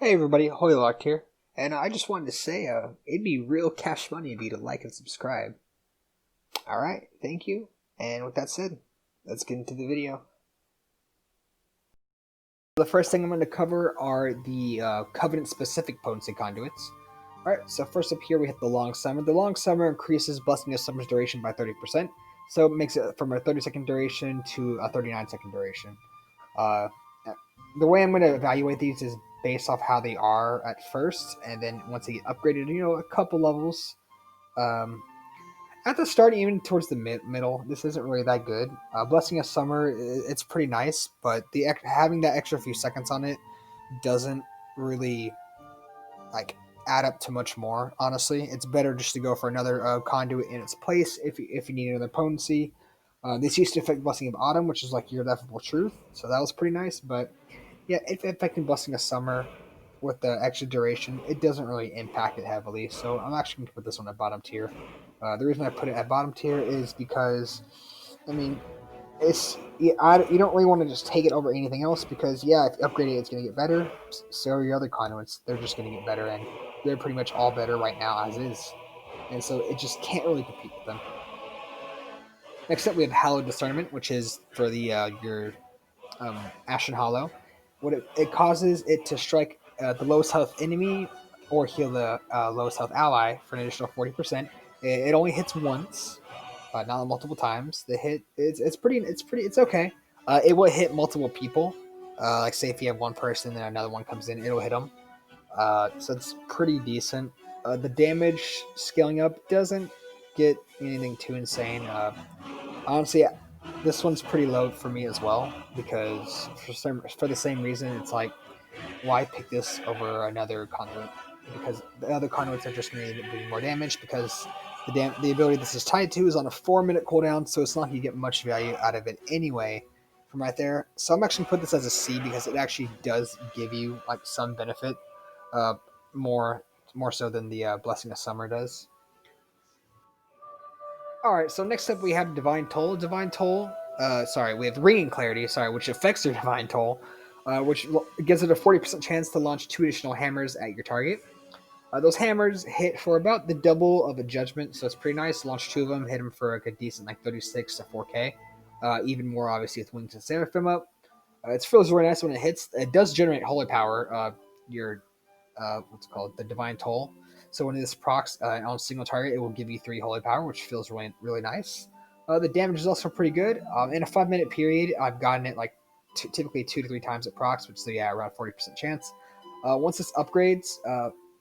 Hey everybody, Hoylock here, and I just wanted to say, it'd be real cash money of you to like and subscribe. Alright, thank you, and with that said, let's get into the video. The first thing I'm going to cover are the Covenant-specific Potency Conduits. Alright, so first up here we hit the Long Summer. The Long Summer increases Blessing of Summer's duration by 30%, so it makes it from a 30-second duration to a 39-second duration. Uh, the way I'm going to evaluate these is based off how they are at first, and then once they get upgraded, a couple levels. Um, at the start, even towards the middle, this isn't really that good. Blessing of Summer, it's pretty nice, but having that extra few seconds on it doesn't really like add up to much more. Honestly, it's better just to go for another conduit in its place if you need another potency. This used to affect Blessing of Autumn, which is like your ineffable truth, so that was pretty nice. But yeah, it affecting Blessing of Summer with the extra duration, it doesn't really impact it heavily. So I'm actually going to put this one at bottom tier. The reason I put it at bottom tier is because, I mean, you don't really want to just take it over anything else because yeah, if you upgrade it, it's going to get better. So are your other conduits, they're just going to get better, and they're pretty much all better right now as is, and so it just can't really compete with them. Next up, we have Hallowed Discernment, which is for the your Ashen Hollow. What it causes it to strike the lowest health enemy or heal the lowest health ally for an additional 40%. It only hits once, not multiple times. The hit it's okay. It will hit multiple people. Like say if you have one person, then another one comes in, it'll hit them. So it's pretty decent. The damage scaling up doesn't get anything too insane. Honestly, this one's pretty low for me as well because for the same reason, it's like why pick this over another conduit? Because the other conduits are just going to end up doing more damage because the ability this is tied to is on a 4-minute cooldown, so it's not going to get much value out of it anyway from right there. So I'm actually going to put this as a C because it actually does give you like some benefit, uh, more more so than the Blessing of Summer does. All right, so next up we have Divine Toll. Divine Toll, sorry, we have Ringing Clarity, sorry, which affects your Divine Toll, which gives it a 40% chance to launch 2 additional hammers at your target. Those hammers hit for about the double of a Judgment, so it's pretty nice. Launch 2 of them, hit them for like a decent like 36 to 4k. Even more obviously with Wings and Seraphim up. It feels really nice when it hits. It does generate Holy Power, your what's it called, the Divine Toll. So when this procs on a single target, it will give you 3 Holy Power, which feels really nice. The damage is also pretty good. In a 5-minute period, I've gotten it like typically 2 to 3 times at procs, which is around 40% chance. Once this upgrades,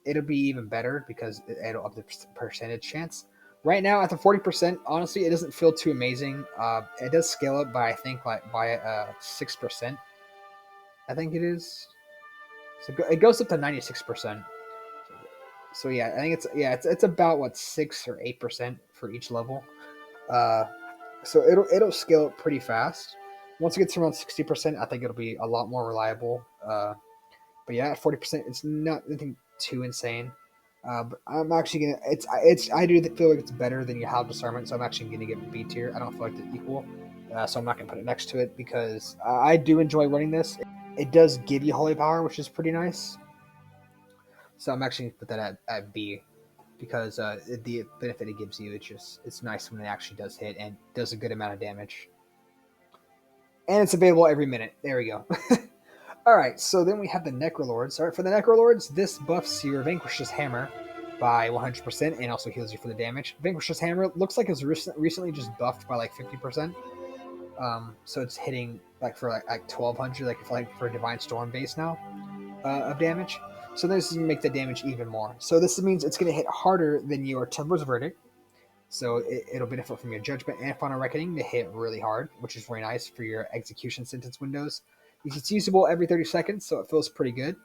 it'll be even better because it'll up the percentage chance. Right now at the 40%, honestly, it doesn't feel too amazing. It does scale up by I think like by 6%. I think it is. So it goes up to 96%. So yeah, I think it's about what 6 or 8% for each level. Uh, so it'll scale up pretty fast. Once it gets around 60%, I think it'll be a lot more reliable. But yeah, at 40%, it's not anything too insane. But I'm actually gonna I do feel like it's better than your Hal Discernment, so I'm actually gonna give B tier. I don't feel like they're equal, so I'm not gonna put it next to it because I do enjoy running this. It does give you holy power, which is pretty nice. So I'm actually gonna put that at B because the benefit it gives you, it's nice when it actually does hit and does a good amount of damage. And it's available every minute. There we go. All right, so then we have the Necrolords. All right, for the Necrolords, this buffs your Vanquish's Hammer by 100% and also heals you for the damage. Vanquish's Hammer looks like it's recently just buffed by like 50%. So it's hitting like for like 1200, like for Divine Storm base now of damage. So this is going to make the damage even more. So this means it's going to hit harder than your Templar's Verdict. So it'll benefit from your Judgment and Final Reckoning to hit really hard, which is very nice for your execution sentence windows. It's usable every 30 seconds, so it feels pretty good.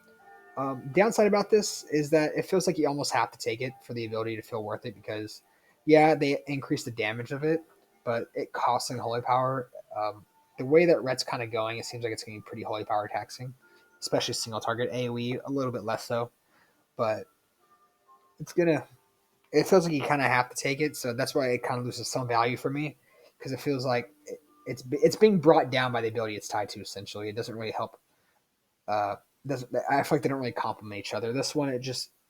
Downside about this is that it feels like you almost have to take it for the ability to feel worth it because, yeah, they increase the damage of it, but it costs in Holy Power. The way that Ret's kind of going, it seems like it's going to be pretty Holy Power taxing, especially single target AoE, a little bit less so, but it's gonna. It feels like you kind of have to take it, so that's why it kind of loses some value for me because it feels like it's being brought down by the ability it's tied to. Essentially, it doesn't really help I feel like they don't really complement each other. This one,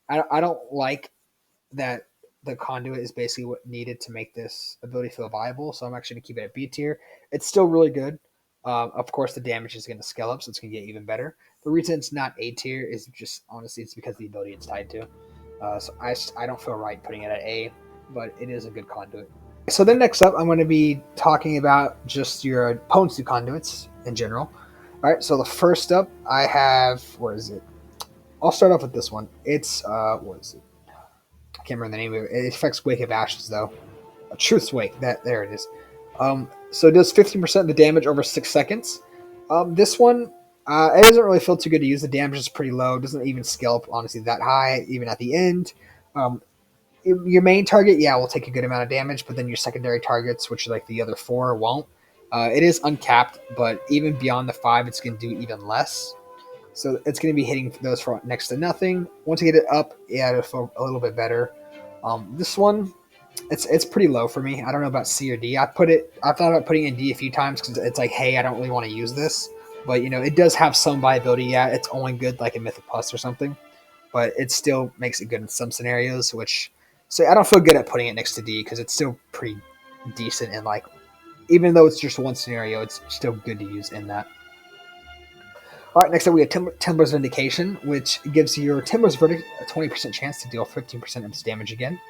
I don't like that the conduit is basically what needed to make this ability feel viable. So I'm actually gonna keep it at B tier. It's still really good. Of course, the damage is going to scale up, so it's going to get even better. The reason it's not A tier is just honestly it's because of the ability it's tied to. So I don't feel right putting it at A, but it is a good conduit. So then next up, I'm going to be talking about just your potency conduits in general. All right. So the first up, I have where is it? I'll start off with this one. It's what is it? I can't remember the name of it. It affects Wake of Ashes though. Truth's Wake. That there it is. So it does 15% of the damage over 6 seconds. This one, it doesn't really feel too good to use. The damage is pretty low. It doesn't even scale up honestly that high, even at the end. Um, your main target, yeah, will take a good amount of damage, but then your secondary targets, which are like the other four, won't. It is uncapped, but even beyond the 5, it's going to do even less. So it's going to be hitting those for next to nothing. Once you get it up, yeah, it'll feel a little bit better. This one, it's pretty low for me. I don't know about C or D. I thought about putting it in D a few times because it's like, hey, I don't really want to use this, but it does have some viability. Yeah, it's only good like in Mythic Plus or something, but it still makes it good in some scenarios. Which, so I don't feel good at putting it next to D because it's still pretty decent and like, even though it's just one scenario, it's still good to use in that. All right, next up we have Timber's Vindication, which gives your Timber's Verdict a 20% chance to deal 15% of its damage again.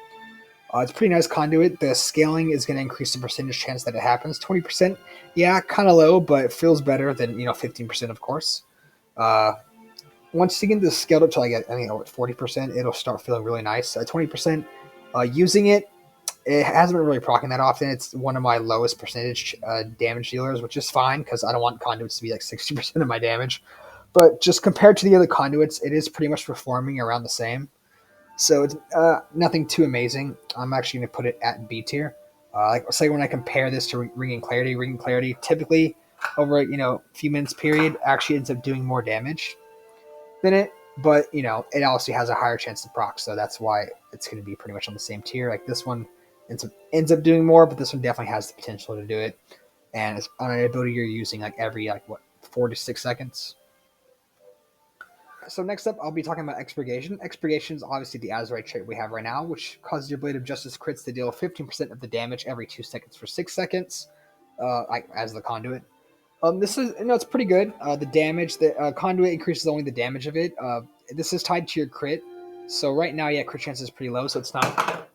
It's a pretty nice conduit. The scaling is going to increase the percentage chance that it happens. 20%, yeah, kind of low, but it feels better than 15%, of course. Uh, Once you get this scaled up to like 40%, it'll start feeling really nice. 20%, using it hasn't been really proccing that often. It's one of my lowest percentage damage dealers, which is fine because I don't want conduits to be like 60% of my damage. But just compared to the other conduits, it is pretty much performing around the same. So it's nothing too amazing. I'm actually going to put it at B tier. Like say when I compare this to Ringing Clarity typically over a few minutes period actually ends up doing more damage than it, but it also has a higher chance to proc, so that's why it's going to be pretty much on the same tier. Like this one ends up doing more, but this one definitely has the potential to do it, and it's on an ability you're using like every 4 to 6 seconds. So next up, I'll be talking about Expurgation. Expurgation is obviously the Azurite trait we have right now, which causes your Blade of Justice crits to deal 15% of the damage every 2 seconds for 6 seconds, as the conduit. This is it's pretty good. The damage, the conduit increases only the damage of it. This is tied to your crit, so right now, yeah, crit chance is pretty low, so it's not.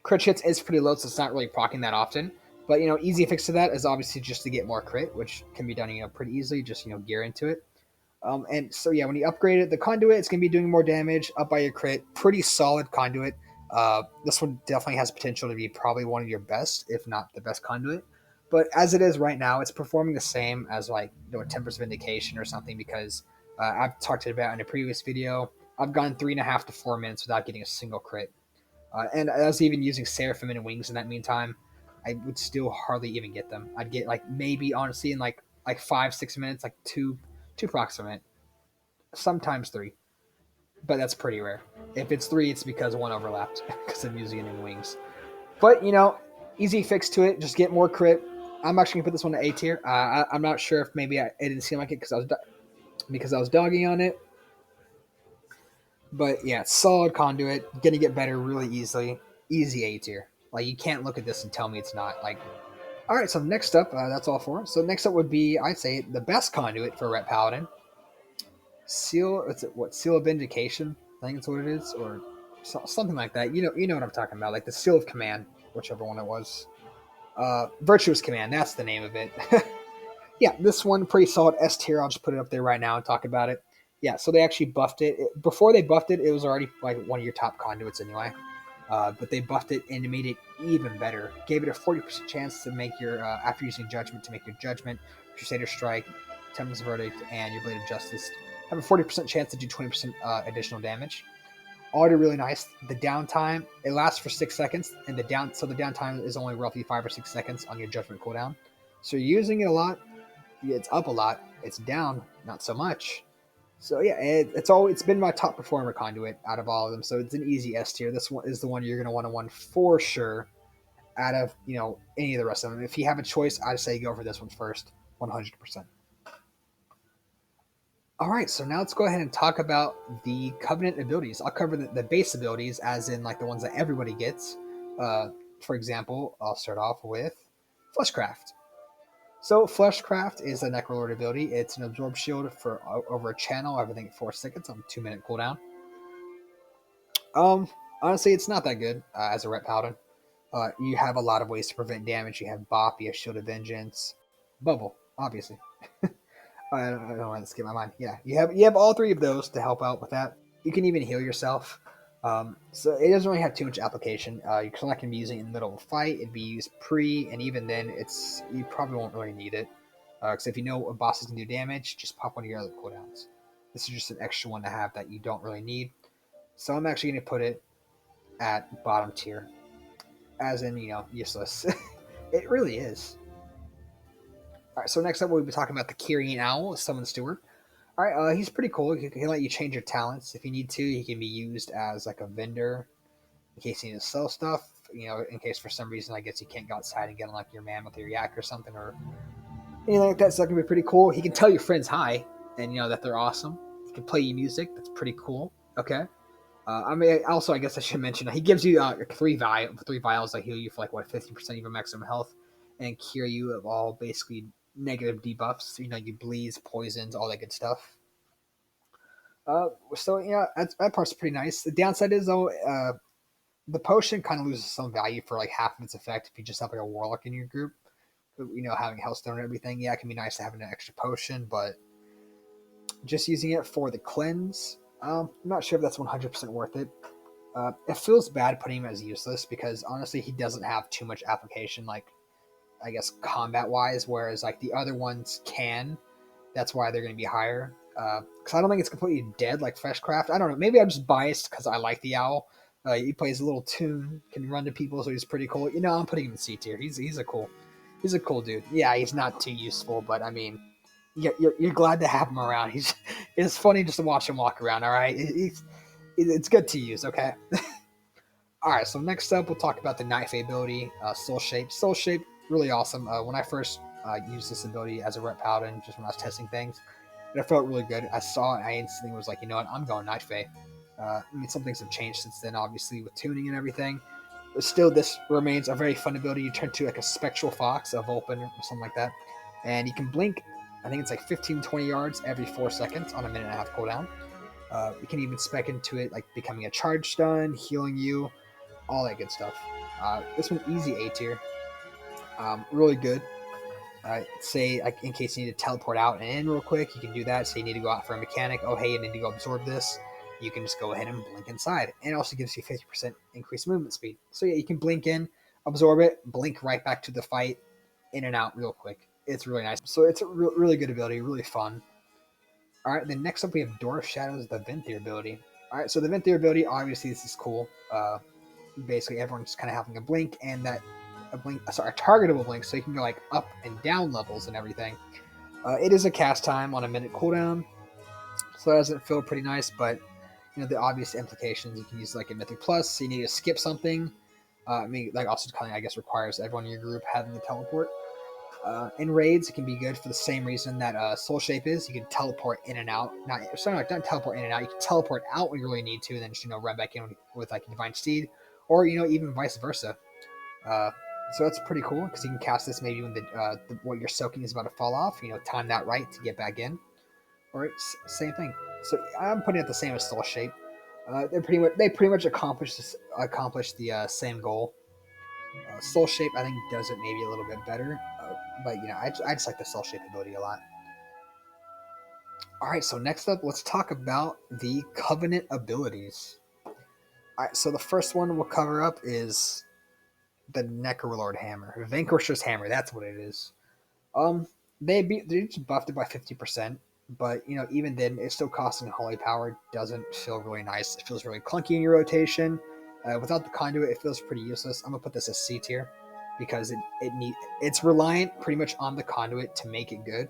Crit chance is pretty low, so it's not really proccing that often. But easy fix to that is obviously just to get more crit, which can be done pretty easily. Just gear into it. And so yeah, when you upgrade it, the conduit, it's gonna be doing more damage up by your crit. Pretty solid conduit. This one definitely has potential to be probably one of your best, if not the best conduit. But as it is right now, it's performing the same as like Tempest Vindication or something because I've talked about in a previous video. I've gone 3.5 to 4 minutes without getting a single crit, and I was even using Seraphim and Wings in that meantime. I would still hardly even get them. I'd get like maybe honestly in like 5-6 minutes, like two proximate, sometimes 3, but that's pretty rare. If it's 3, it's because one overlapped because I'm using it in Wings. But easy fix to it. Just get more crit. I'm actually gonna put this one to A tier. I'm not sure if maybe it didn't seem like it because I was dogging on it. But yeah, solid conduit. Gonna get better really easily. Easy A tier. Like you can't look at this and tell me it's not. Like, all right. So next up, that's all for. So next up would be I'd say the best conduit for Ret Paladin. Seal. What's it? What Seal of Vindication? I think it's what it is, or something like that. You know what I'm talking about. Like the Seal of Command, whichever one it was. Virtuous Command. That's the name of it. Yeah, this one pretty solid S tier. I'll just put it up there right now and talk about it. Yeah, so they actually buffed it. Before they buffed it, it was already like one of your top conduits anyway. But they buffed it and made it even better. Gave it a 40% chance to make your after using Judgment to make your Judgment, Crusader Strike, Tempest Verdict, and your Blade of Justice have a 40% chance to do 20% additional damage. Already really nice. The downtime, it lasts for 6 seconds, and the downtime is only roughly 5 or 6 seconds on your Judgment cooldown. So you're using it a lot. It's up a lot. It's down not so much. So yeah, it's been my top performer conduit out of all of them. So it's an easy S tier. This one is the one you're gonna want to win for sure. Out of any of the rest of them, if you have a choice, I'd say go for this one first, 100%. All right, so now let's go ahead and talk about the Covenant abilities. I'll cover the base abilities, as in like the ones that everybody gets. For example, I'll start off with Fleshcraft. So Fleshcraft is a Necrolord ability. It's an absorb shield for over a channel, I think 4 seconds on 2-minute cooldown. Um, Honestly, it's not that good as a Ret Paladin. You have a lot of ways to prevent damage. You have Bop, you have Shield of Vengeance, Bubble, obviously. I don't want to skip my mind. Yeah, you have all three of those to help out with that. You can even heal yourself. So it doesn't really have too much application. You're not going to be using it in the middle of a fight. It'd be used pre, and even then, you probably won't really need it. Because if you know a boss is going to do damage, just pop one of your other cooldowns. This is just an extra one to have that you don't really need. So I'm actually going to put it at bottom tier, as in useless. It really is. All right, so next up we'll be talking about the Kyrian Owl, Summon Steward. All right, he's pretty cool. He can let you change your talents if you need to. He can be used as like a vendor in case you need to sell stuff. In case for some reason I guess you can't go outside and get like your man with your yak or something or anything like that. So that can be pretty cool. He can tell your friends hi and that they're awesome. He can play you music. That's pretty cool. Okay. Also, I guess I should mention he gives you three vials that heal you for 50% of your maximum health, and cure you of all basically negative debuffs. You bleeds, poisons, all that good stuff. So yeah, that part's pretty nice. The downside is though, the potion kind of loses some value for half of its effect if you just have a warlock in your group. Having Hellstone and everything, yeah, it can be nice to have an extra potion, but just using it for the cleanse, I'm not sure if that's 100% worth it. It feels bad putting him as useless because honestly, he doesn't have too much application, I guess combat wise, whereas the other ones can. That's why they're going to be higher. Because I don't think it's completely dead like Fleshcraft. I don't know. Maybe I'm just biased because I like the owl. He plays a little tune, can run to people, so he's pretty cool. I'm putting him in C tier. He's a cool dude. Yeah, he's not too useful, but I mean, you're glad to have him around. It's funny just to watch him walk around. All right, it's good to use. Okay. All right. So next up, we'll talk about the Knife ability, Soul Shape. Soul Shape, really awesome. When I first used this ability as a Ret Paladin, just when I was testing things, and it felt really good. I saw it, I instantly was like, you know what, I'm going Knife Fae. I mean, some things have changed since then, obviously with tuning and everything. But still, this remains a very fun ability. You turn to a spectral fox, a Vulpin, or something like that, and you can blink. I think it's 15, 20 yards every 4 seconds on a minute and a half cooldown. You can even spec into it becoming a charge stun, healing you, all that good stuff. This one easy A tier, really good. Say in case you need to teleport out and in real quick, you can do that. Say you need to go out for a mechanic. Oh hey, you need to go absorb this. You can just go ahead and blink inside, and it also gives you 50% increased movement speed. So yeah, you can blink in, absorb it, blink right back to the fight, in and out real quick. It's really nice. So it's a really good ability, really fun. All right, then next up we have Door of Shadows, the Venthyr ability. All right, so the Venthyr ability, obviously this is cool. Basically everyone's kind of having a blink, and a targetable blink, so you can go up and down levels and everything. It is a cast time on a minute cooldown, so that doesn't feel pretty nice. But the obvious implications, you can use a Mythic Plus, so you need to skip something. Also kind of I guess requires everyone in your group having the teleport. In raids, it can be good for the same reason that Soul Shape is. You can teleport in and out. Not teleport in and out. You can teleport out when you really need to, and then just run back in with Divine Steed, or even vice versa. So that's pretty cool because you can cast this maybe when what you're soaking is about to fall off. Time that right to get back in. Or it's same thing. So I'm putting it the same as Soul Shape. They pretty much accomplish the same goal. Soul Shape I think does it maybe a little bit better, but I just like the Soul Shape ability a lot. All right, so next up, let's talk about the Covenant abilities. All right, so the first one we'll cover up is the Necrolord Hammer, Vanquisher's Hammer. That's what it is. Um, they just buffed it by 50%, but even then, it's still costing Holy Power. Doesn't feel really nice. It feels really clunky in your rotation. Without the conduit, it feels pretty useless. I'm gonna put this as C tier because it's reliant pretty much on the conduit to make it good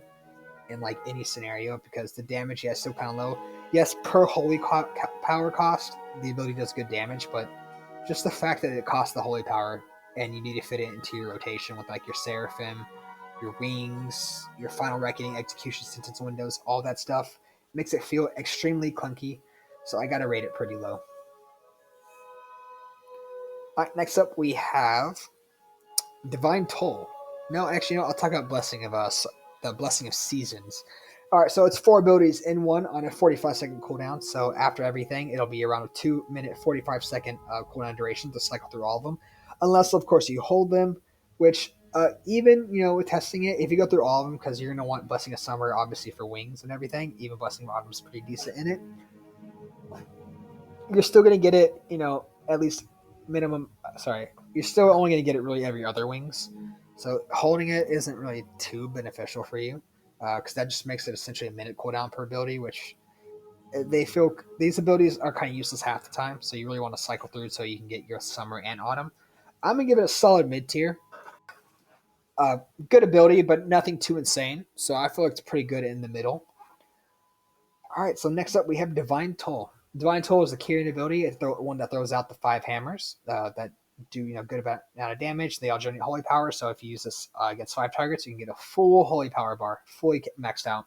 in any scenario because the damage is still kind of low. Yes, per Holy Power cost, the ability does good damage, but just the fact that it costs the Holy Power and you need to fit it into your rotation with your Seraphim, your Wings, your Final Reckoning, Execution Sentence Windows, all that stuff, makes it feel extremely clunky. So I gotta rate it pretty low. All right, next up we have Divine Toll. No, actually, no. I'll talk about Blessing of Us, the Blessing of Seasons. All right, so it's 4 abilities in one on a 45-second cooldown. So after everything, it'll be around a 2 minute 45-second cooldown duration to cycle through all of them, unless of course you hold them. Which even with testing it, if you go through all of them, because you're gonna want Blessing of Summer obviously for wings and everything. Even Blessing of Autumn is pretty decent in it. You're still gonna get it, at least minimum. Sorry, you're still only gonna get it really every other wings. So holding it isn't really too beneficial for you, because that just makes it essentially a minute cooldown per ability, which they feel these abilities are kind of useless half the time. So you really want to cycle through so you can get your summer and autumn. I'm gonna give it a solid mid tier. Good ability, but nothing too insane. So I feel like it's pretty good in the middle. All right, so next up we have Divine Toll. Divine Toll is the carrying ability. It's the one that throws out the 5 hammers that do good amount of damage. They all generate holy power. So if you use this against 5 targets, you can get a full holy power bar, fully maxed out.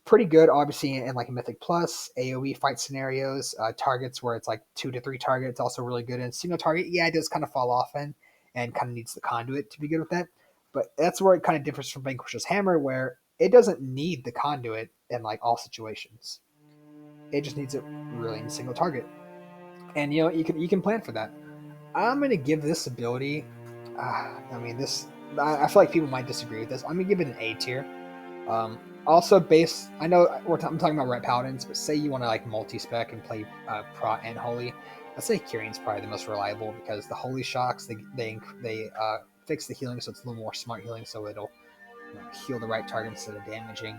Pretty good, obviously, in like Mythic Plus, AOE fight scenarios, targets where it's like 2 to 3 targets. Also really good in single target. Yeah, it does kind of fall off in, and kind of needs the conduit to be good with that. But that's where it kind of differs from Vanquish's Hammer, where it doesn't need the conduit in like all situations. It just needs it really in single target, and you can plan for that. I'm gonna give this ability. I mean, this. I feel like people might disagree with this. I'm gonna give it an A tier. Also, based. I know I'm talking about Ret Paladins, but say you want to like multi-spec and play Prot and Holy. I'd say Kieran's probably the most reliable because the Holy Shocks they fix the healing, so it's a little more smart healing, so it'll heal the right target instead of damaging.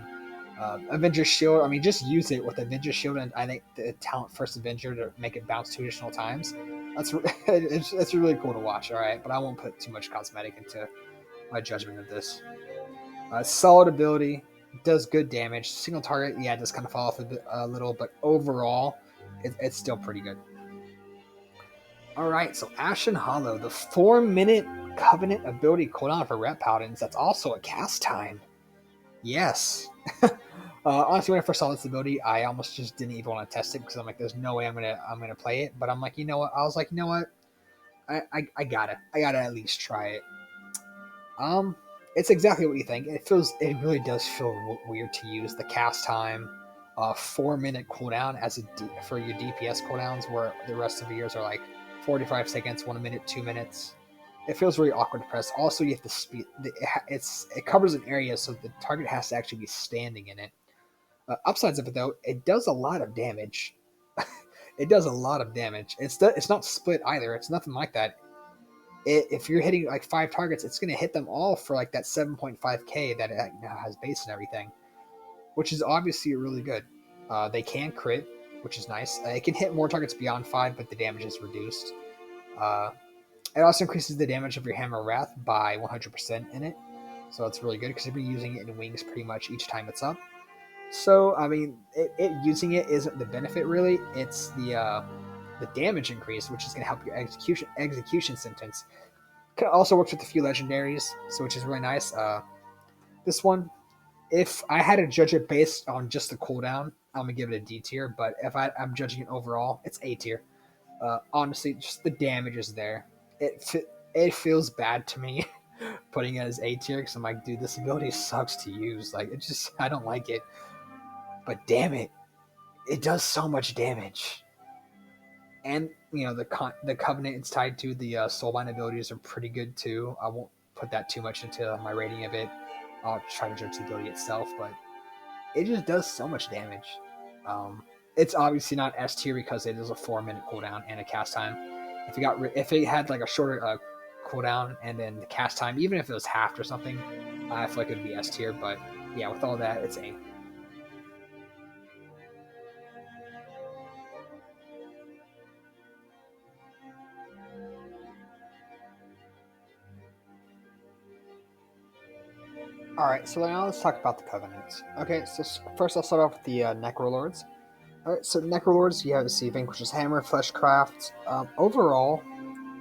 Avenger Shield, I mean, just use it with Avenger Shield, and I think the talent First Avenger to make it bounce 2 additional times. That's it's really cool to watch. All right, but I won't put too much cosmetic into my judgment of this. Solid ability, does good damage. Single target, yeah, it does kind of fall off a little, but overall, it's still pretty good. All right, so Ashen Hollow, the 4 minute Covenant ability cooldown for Ret Paladins. That's also a cast time. Yes. Honestly, when I first saw this ability, I almost just didn't even want to test it because I'm like, "There's no way I'm gonna play it." But I'm like, you know what? I was like, you know what? I gotta at least try it. Um, it's exactly what you think. It really does feel weird to use the cast time, 4 minute cooldown for your DPS cooldowns, where the rest of yours are like 45 seconds, 1 minute, 2 minutes. It feels really awkward to press. Also, you have to speed. It covers an area, so the target has to actually be standing in it. Upsides of it though, it does a lot of damage. It does a lot of damage. It's not split either. It's nothing like that. If you're hitting like 5 targets, it's gonna hit them all for like that 7.5k that it now has base and everything, which is obviously really good. They can crit, which is nice. It can hit more targets beyond 5, but the damage is reduced. Uh, it also increases the damage of your Hammer Wrath by 100% in it, so it's really good because you'll be using it in wings pretty much each time it's up. So I mean, using it isn't the benefit really; it's the damage increase, which is going to help your execution sentence. It also works with a few legendaries, so which is really nice. This one, if I had to judge it based on just the cooldown, I'm gonna give it a D tier. But if I'm judging it overall, it's A tier. Honestly, just the damage is there. It feels bad to me putting it as A tier because I'm like, dude, this ability sucks to use. Like, I don't like it. But damn it, it does so much damage. And the covenant it's tied to, the soulbind abilities are pretty good too. I won't put that too much into my rating of it. I'll try to judge the ability itself, but it just does so much damage. It's obviously not S tier because it is a 4 minute cooldown and a cast time. If it had like a shorter cooldown and then the cast time, even if it was halved or something, I feel like it would be S tier. But yeah, with all that, it's A. All right, so now let's talk about the covenants. Okay, so first I'll start off with the Necrolords. All right, so Necrolords, you have to see Vanquish's Hammer, Fleshcraft. Overall,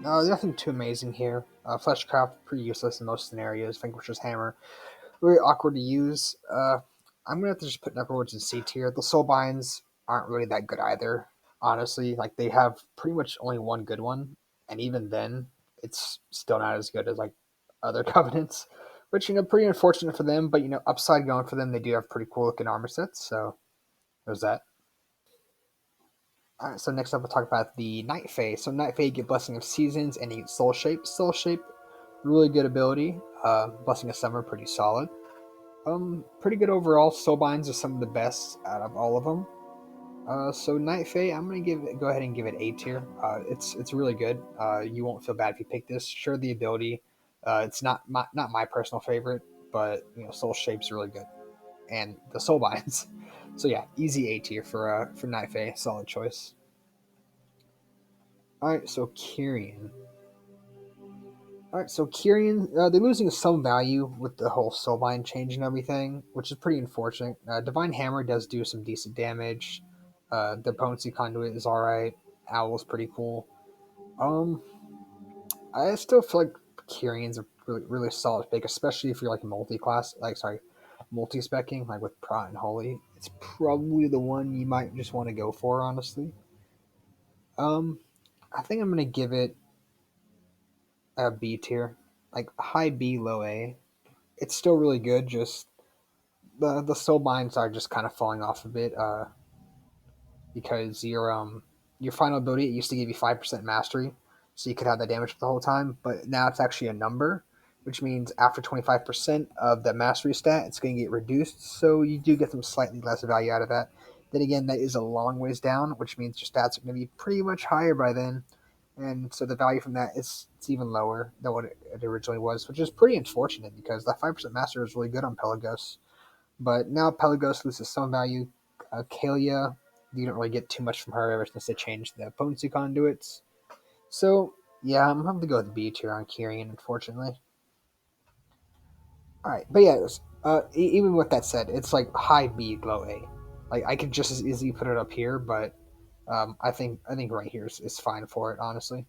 no, there's nothing too amazing here. Fleshcraft, pretty useless in most scenarios. Vanquish's Hammer, really awkward to use. I'm gonna have to just put Necrowards in C tier. The Soulbinds aren't really that good either, honestly. Like they have pretty much only one good one, and even then, it's still not as good as like other covenants, which pretty unfortunate for them. But upside going for them, they do have pretty cool looking armor sets. So there's that. All right, so next up, we'll talk about the Night Fae. So Night Fae get Blessing of Seasons and you get Soul Shape. Soul Shape, really good ability. Blessing of Summer, pretty solid. Pretty good overall. Soulbinds are some of the best out of all of them. So Night Fae, I'm gonna go ahead and give it A tier. It's really good. You won't feel bad if you pick this. Sure, the ability, it's not my personal favorite, but Soul Shape's really good, and the Soulbinds. So yeah, easy A tier for Night Fae. Solid choice. All right, so Kyrian. All right, so Kyrian, they're losing some value with the whole Soulbind change and everything, which is pretty unfortunate. Divine Hammer does do some decent damage. The Potency Conduit is alright. Owl's pretty cool. Um, I still feel like Kyrian's a really, really solid pick, especially if you're like multi-class, multi-specking, like with Prot and Holy. It's probably the one you might just want to go for, honestly. Um, I think I'm gonna give it a B tier, like high B, low A. It's still really good. Just the soul binds are just kind of falling off a bit. Because your final ability, it used to give you 5% mastery, so you could have that damage the whole time, but now it's actually a number, which means after 25% of the mastery stat, it's going to get reduced, so you do get some slightly less value out of that. Then again, that is a long ways down, which means your stats are going to be pretty much higher by then, and so the value from that is it's even lower than what it originally was, which is pretty unfortunate because that 5% mastery is really good on Pelagos. But now Pelagos loses some value. Kalia, you don't really get too much from her ever since they changed the potency conduits. So, yeah, I'm going to go with B tier on Kyrian, unfortunately. Alright, but yeah, even with that said, it's like high B, low A. Like, I could just as easily put it up here, but I think right here is fine for it, honestly.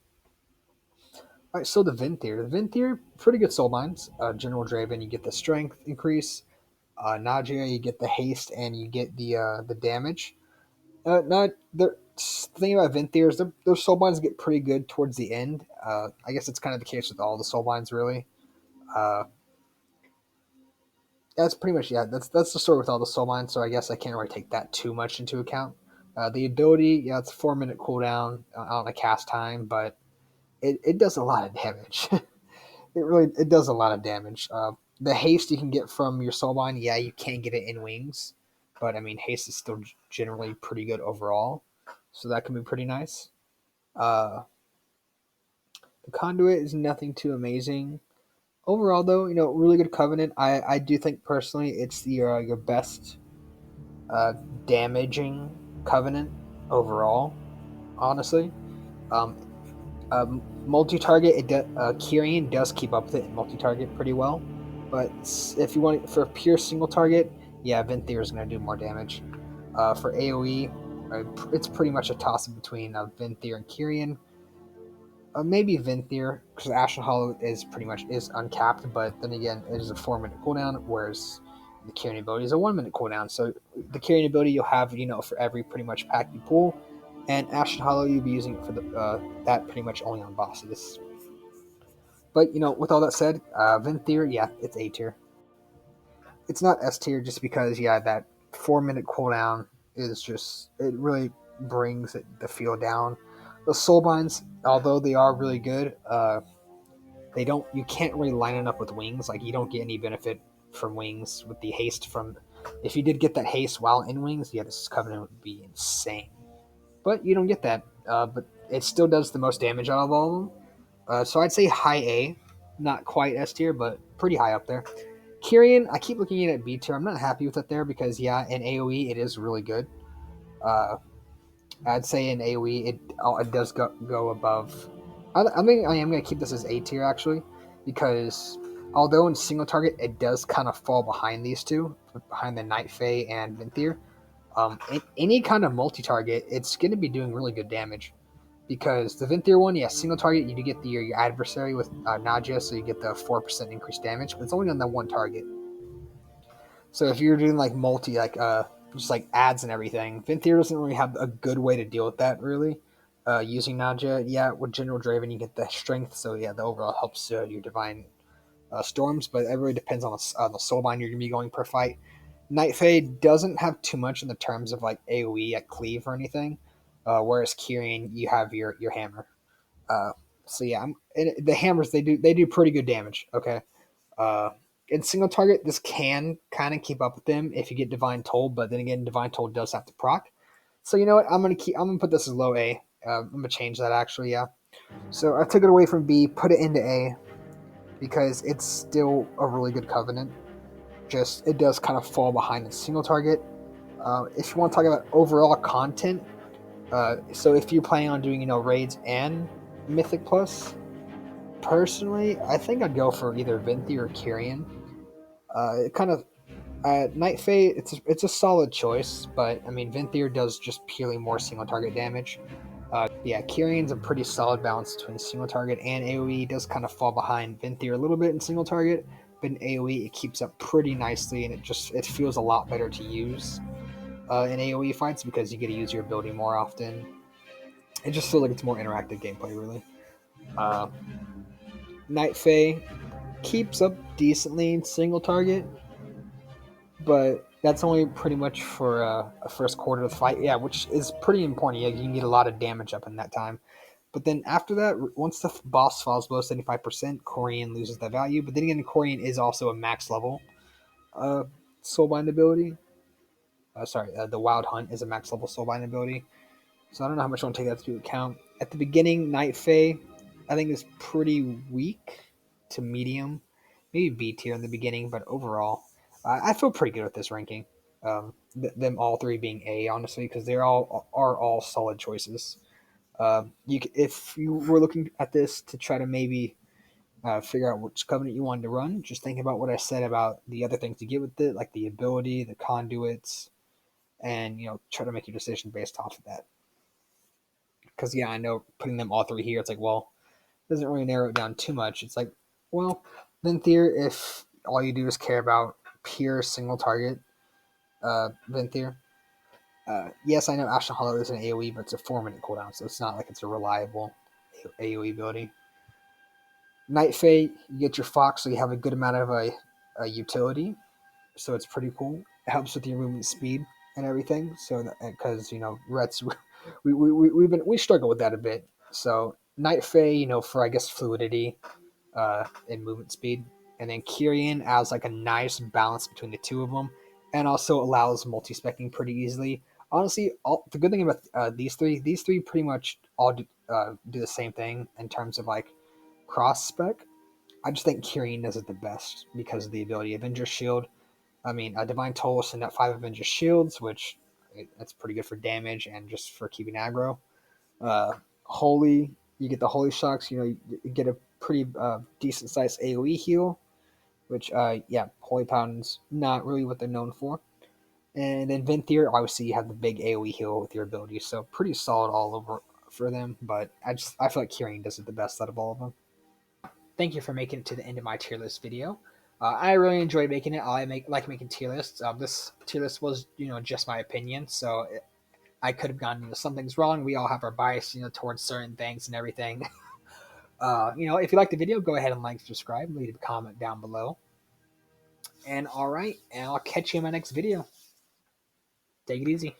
Alright, so the Vinthier. The Vinthier, pretty good soul mines. General Draven, you get the strength increase. Nagia, you get the haste and you get the damage. Not the thing about Vinthier is their soul binds get pretty good towards the end. I guess it's kind of the case with all the soul binds, really. Uh, that's pretty much yeah. That's the story with all the soul binds. So I guess I can't really take that too much into account. The ability, yeah, it's a 4 minute cooldown on a cast time, but it does a lot of damage. It does a lot of damage. The haste you can get from your soulbind, yeah, you can get it in wings, but I mean haste is still generally pretty good overall, so that can be pretty nice. Uh, the conduit is nothing too amazing overall, though. Really good covenant. I do think personally it's your best uh, damaging covenant overall. Honestly, um, multi-target, Kyrian does keep up with it in multi-target pretty well. But if you want it for a pure single target, yeah, Vinthier is going to do more damage. For AOE, it's pretty much a toss-up between Vinthier and Kyrian. Maybe Vinthier, because Ashen Hollow is pretty much is uncapped, but then again, it is a 4 minute cooldown, whereas the Kyrian ability is a 1 minute cooldown. So the Kyrian ability you'll have, for every pretty much pack you pull, and Ashen Hollow you'll be using it for that pretty much only on bosses. But with all that said, Vinthier, yeah, it's A tier. It's not S tier just because yeah, that 4 minute cooldown is just it really brings the feel down. The soulbinds, although they are really good, they don't you can't really line it up with wings. Like you don't get any benefit from wings with the haste from. If you did get that haste while in wings, yeah, this covenant would be insane. But you don't get that. But it still does the most damage out of all of them. So I'd say high A, not quite S tier, but pretty high up there. Kyrian, I keep looking at B tier. I'm not happy with it there because yeah, in AOE it is really good. Uh, I'd say in AOE it does go above. I think I am gonna keep this as A tier actually, because although in single target it does kind of fall behind these two, behind the Night Fae and Vinthier. In any kind of multi-target, it's going to be doing really good damage because the Vinthier one, yeah, single target, you do get your adversary with Nagia, so you get the 4% increased damage, but it's only on that one target. So if you're doing like multi, like just like ads and everything, Venthyr doesn't really have a good way to deal with that really. Using Naja, yeah, with General Draven you get the strength, so yeah, the overall helps your divine storms, but it really depends on the soulbind you're gonna be going per fight. Night Fae doesn't have too much in the terms of like AOE at cleave or anything, whereas Kyrian you have your hammer. Uh, so yeah, the hammers they do pretty good damage. Okay, uh, in single target this can kind of keep up with them if you get Divine Toll, but then again Divine Toll does have to proc. So you know what, I'm gonna put this as low A. I'm gonna change that actually. Yeah. So I took it away from B, put it into A because it's still a really good covenant. Just it does kind of fall behind the single target. If you want to talk about overall content, so if you're planning on doing raids and Mythic Plus, personally, I think I'd go for either Vinthi or Kyrian. It kind of Night Fae, it's a solid choice, but I mean Venthyr does just purely more single target damage. Yeah, Kyrian's a pretty solid balance between single target and AoE. It does kind of fall behind Venthyr a little bit in single target, but in AoE it keeps up pretty nicely, and it feels a lot better to use in AoE fights because you get to use your ability more often. It just feels like it's more interactive gameplay, really. Uh, Night Fae keeps up decently in single target, but that's only pretty much for a first quarter of the fight. Yeah, which is pretty important. Yeah, you need a lot of damage up in that time. But then after that, once the boss falls below 75%, Corian loses that value. But then again, Corian is also a max level uh, soulbind ability. The Wild Hunt is a max level soulbind ability. So I don't know how much I want to take that into account. At the beginning, Night Fae, I think is pretty weak to medium, maybe B tier in the beginning, but overall, I feel pretty good with this ranking. Them all three being A, honestly, because they are all solid choices. If you were looking at this to try to maybe figure out which covenant you wanted to run, just think about what I said about the other things you get with it, like the ability, the conduits, and try to make your decision based off of that. Because yeah, I know putting them all three here, it's like, well, it doesn't really narrow it down too much. It's like, well, then Venthyr, if all you do is care about pure single target Venthyr. Yes, I know Ashen Hollow is an AoE, but it's a 4-minute cooldown, so it's not like it's a reliable AoE ability. Night Fae, you get your Fox, so you have a good amount of a utility, so it's pretty cool. It helps with your movement speed and everything. So because Rets, we struggle with that a bit. So Night Fae, for I guess fluidity, and movement speed, and then Kyrian adds like a nice balance between the two of them, and also allows multi-specking pretty easily. Honestly, the good thing about these three pretty much all do the same thing in terms of like cross spec. I just think Kyrian does it the best because of the ability Avenger Shield. I mean, Divine Toll will send out 5 Avenger Shields, which that's pretty good for damage and just for keeping aggro. Holy, you get the Holy Shocks. You get a pretty decent sized AoE heal, which yeah, Holy Paladin's not really what they're known for. And then Venthyr, obviously, you have the big AoE heal with your abilities, so pretty solid all over for them. But I feel like Kyrian does it the best out of all of them. Thank you for making it to the end of my tier list video. I really enjoyed making it. Like making tier lists. This tier list was just my opinion, so I could have gone something's wrong. We all have our bias towards certain things and everything. If you like the video, go ahead and like, subscribe, leave a comment down below. And all right, and I'll catch you in my next video. Take it easy.